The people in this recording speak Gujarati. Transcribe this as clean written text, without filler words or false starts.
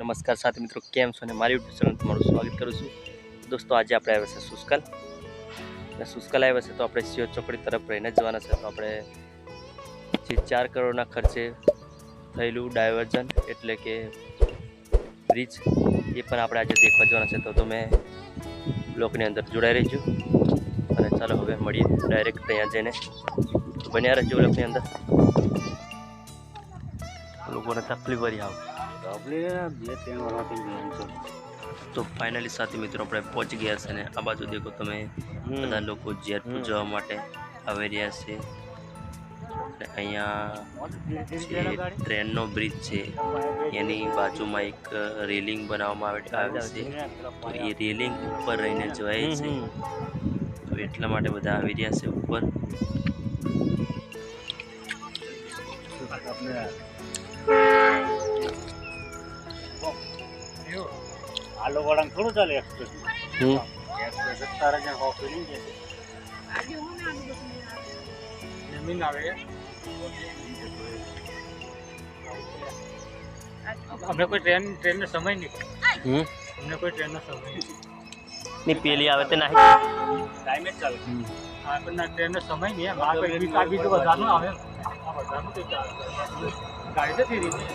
નમસ્કાર સાથી મિત્રો, કેમ છો? અને મારી યુટ્યુબ ચેનલ તમારું સ્વાગત કરું છું. દોસ્તો, આજે આપણે આવ્યા છે સુસ્કલ. અને સુસ્કલ આવ્યા છે તો આપણે સિયોર ચોકડી તરફ રહીને જવાના છે. તો આપણે જે 4 કરોડના ખર્ચે થયેલું ડાયવર્ઝન એટલે કે બ્રિજ એ પણ આપણે આજે દેખવા જવાના છે. તો તમે બ્લોગની અંદર જોડાઈ રહેજો. અને ચાલો હવે મળીએ ડાયરેક્ટ ત્યાં જઈને. તો બન્યા રહેજો બ્લોગની અંદર. લોકોને તકલીફ વળી આવે. તો ફાઇનલી સાથી મિત્રો આપણે પહોંચી ગયા છે. ને આ બાજુ દેખો તમે, બધા લોકો જેતપુર જવા માટે આવી રહ્યા છે. અને અહીંયા જે ટ્રેનનો બ્રિજ છે એની બાજુમાં એક રેલિંગ બનાવવામાં આવે છે. તો એ રેલિંગ ઉપર રહીને જવાય છે. તો એટલા માટે બધા આવી રહ્યા છે ઉપર. આલો વાળા થોડું ચાલે એક્સપ્રેસ એક્સપ્રેસ તારે જ્યાં કોફી નહીં છે જમીન આવે અમને કોઈ ટ્રેનનો સમય નહીં અમને કોઈ ટ્રેનનો સમય ની પેલી આવે તે નહીં ટાઈમે જ ચાલે હા પણ ટ્રેનનો સમય નહીં આ કોઈ બીજું વધારનું આવે આ વધારનું તો ગાડી તો થઈ રહી છે